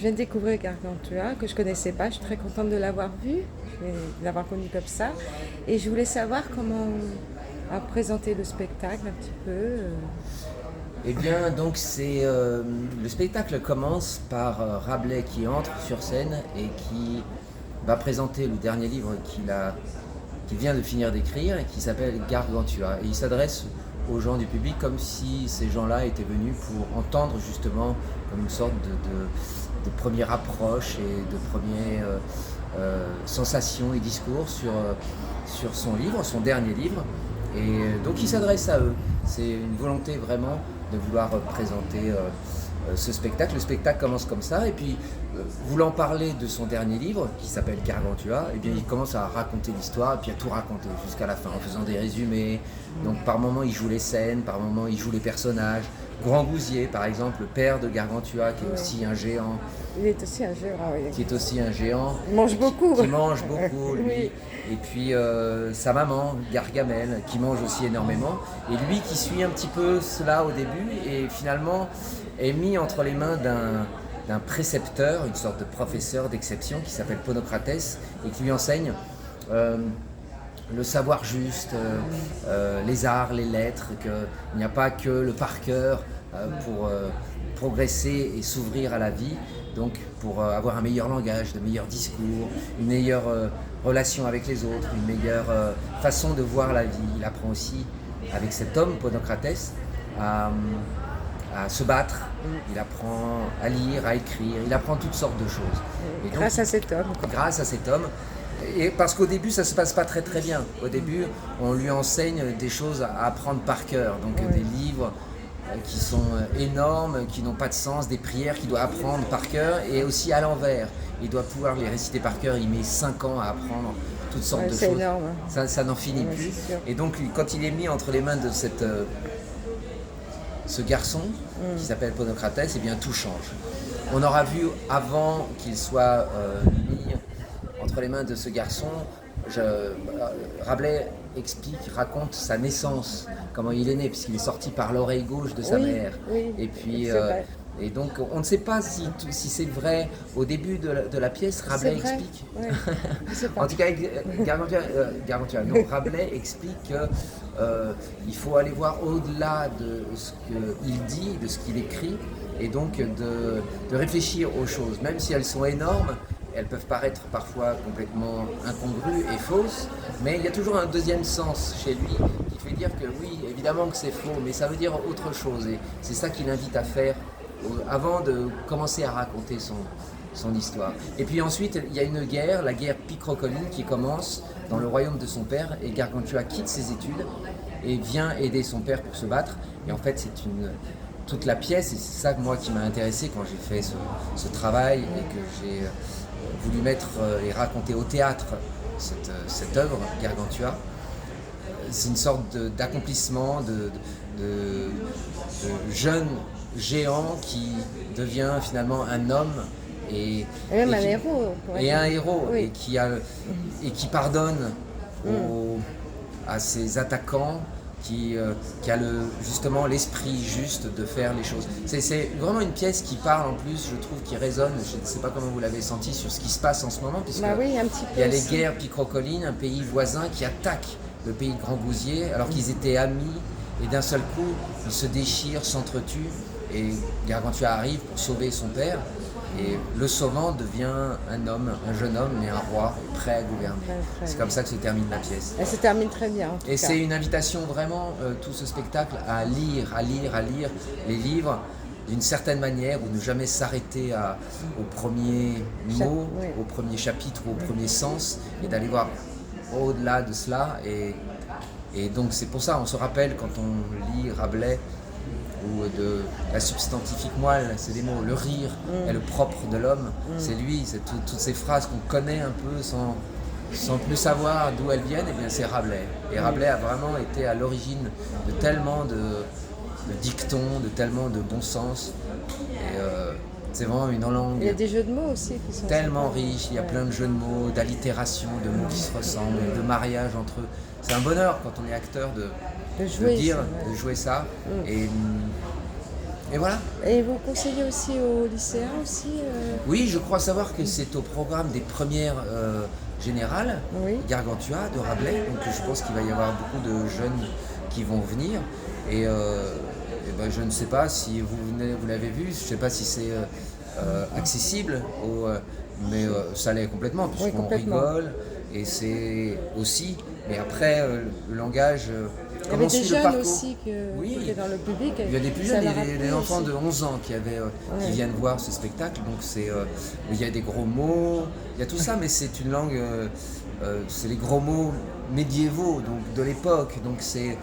Je viens de découvrir Gargantua, que je ne connaissais pas. Je suis très contente de l'avoir vu, de l'avoir connu comme ça. Et je voulais savoir comment on a présenté le spectacle un petit peu. Eh bien, donc le spectacle commence par Rabelais qui entre sur scène et qui va présenter le dernier livre qu'il vient de finir d'écrire et qui s'appelle Gargantua. Et il s'adresse aux gens du public comme si ces gens-là étaient venus pour entendre justement comme une sorte de première approche et de première sensation et discours sur son livre, son dernier livre. Et donc il s'adresse à eux. C'est une volonté vraiment de vouloir présenter ce spectacle. Le spectacle commence comme ça, et puis voulant parler de son dernier livre, qui s'appelle Gargantua, et bien il commence à raconter l'histoire, et puis à tout raconter jusqu'à la fin, en faisant des résumés. Donc par moments il joue les scènes, par moments il joue les personnages. Grangousier, par exemple, le père de Gargantua, qui est aussi un géant. Il est aussi un géant, oui. Qui est aussi un géant. Il mange beaucoup. Qui mange beaucoup, lui. Oui. Et puis sa maman, Gargamel, qui mange aussi énormément. Et lui qui suit un petit peu cela au début et finalement est mis entre les mains d'un précepteur, une sorte de professeur d'exception qui s'appelle Ponocrates et qui lui enseigne le savoir juste, les arts, les lettres, qu'il n'y a pas que le par cœur pour progresser et s'ouvrir à la vie. Donc pour avoir un meilleur langage, de meilleurs discours, une meilleure relation avec les autres, une meilleure façon de voir la vie. Il apprend aussi avec cet homme, Ponocrates, à se battre, il apprend à lire, à écrire, il apprend toutes sortes de choses. Et donc, grâce à cet homme. Grâce à cet homme. Et parce qu'au début, ça ne se passe pas très très bien. Au début, on lui enseigne des choses à apprendre par cœur, donc des livres qui sont énormes, qui n'ont pas de sens, des prières qu'il doit apprendre par cœur et aussi à l'envers. Il doit pouvoir les réciter par cœur, il met 5 ans à apprendre toutes sortes de choses. C'est énorme. Ça n'en finit plus. Et donc quand il est mis entre les mains de ce garçon qui s'appelle Ponocrates, eh bien tout change. On aura vu avant qu'il soit mis entre les mains de ce garçon, Rabelais raconte sa naissance, comment il est né, puisqu'il est sorti par l'oreille gauche de sa mère. Oui, et puis, et donc, on ne sait pas si c'est vrai. Au début de la pièce, Rabelais explique. Ouais, en tout cas, Gargantua, non, Rabelais explique qu'il faut aller voir au-delà de ce qu'il dit, de ce qu'il écrit, et donc de réfléchir aux choses, même si elles sont énormes. Elles peuvent paraître parfois complètement incongrues et fausses, mais il y a toujours un deuxième sens chez lui qui fait dire que oui, évidemment que c'est faux, mais ça veut dire autre chose. Et c'est ça qu'il invite à faire avant de commencer à raconter son histoire. Et puis ensuite, il y a une guerre, la guerre Picrocolline, qui commence dans le royaume de son père, et Gargantua quitte ses études et vient aider son père pour se battre. Et en fait, c'est toute la pièce, et c'est ça moi qui m'a intéressé quand j'ai fait ce travail et que j'ai voulu mettre et raconter au théâtre cette œuvre, Gargantua. C'est une sorte d'accomplissement de jeune géant qui devient finalement un homme et même un héros. Et un héros, oui. et qui pardonne à ses attaquants, qui a justement l'esprit juste de faire les choses. C'est vraiment une pièce qui parle en plus, je trouve, qui résonne, je ne sais pas comment vous l'avez senti, sur ce qui se passe en ce moment, puisque il y a les guerres Picrocolline, un pays voisin qui attaque le pays de Grangousier, alors qu'ils étaient amis, et d'un seul coup, ils se déchirent, s'entretuent, et Gargantua arrive pour sauver son père, et le sauvant devient un homme, un jeune homme, mais un roi, prêt à gouverner. C'est comme ça que se termine la pièce. Elle se termine très bien. Et c'est une invitation vraiment, tout ce spectacle, à lire les livres d'une certaine manière, ou ne jamais s'arrêter au premier mot, au premier chapitre, au premier sens, et d'aller voir au-delà de cela. Et donc c'est pour ça, on se rappelle quand on lit Rabelais, ou de la substantifique moelle, c'est des mots, le rire est le propre de l'homme, c'est lui, c'est toutes ces phrases qu'on connaît un peu sans plus savoir d'où elles viennent, et bien c'est Rabelais. Et Rabelais a vraiment été à l'origine de tellement de dictons, de tellement de bon sens. Et c'est vraiment une langue. Il y a des jeux de mots aussi qui sont tellement riches, il y a plein de jeux de mots, d'allitérations, de mots qui se ressemblent, de mariages entre eux. C'est un bonheur quand on est acteur de jouer ça. Et voilà. Et vous conseillez aussi aux lycéens aussi Oui, je crois savoir que c'est au programme des premières générales, Oui. Gargantua de Rabelais, donc je pense qu'il va y avoir beaucoup de jeunes qui vont venir. Et ben, je ne sais pas si vous l'avez vu, je ne sais pas si c'est accessible, mais ça l'est complètement, puisqu'on complètement. rigole, et c'est aussi, mais après, le langage, Il y comme avait on des suit le jeunes parcours. aussi qui Oui, étaient dans le public. il y a des plus ça jeunes, leur a des plu enfants aussi. de 11 ans qui viennent voir ce spectacle, donc il y a des gros mots, il y a tout ça, mais c'est une langue, c'est les gros mots médiévaux, donc de l'époque, donc c'est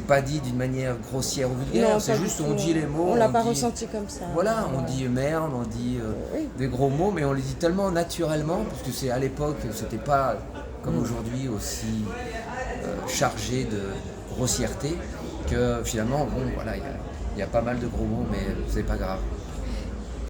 pas dit d'une manière grossière ou vulgaire, Non, c'est pas juste du on tout. dit les mots. On l'a pas dit- ressenti comme ça. Voilà, on Ouais. dit merde, on dit Oui. des gros mots, mais on les dit tellement naturellement, parce que c'est à l'époque, c'était pas comme aujourd'hui aussi chargé de grossièreté, que finalement, bon, voilà, il y a pas mal de gros mots, mais c'est pas grave.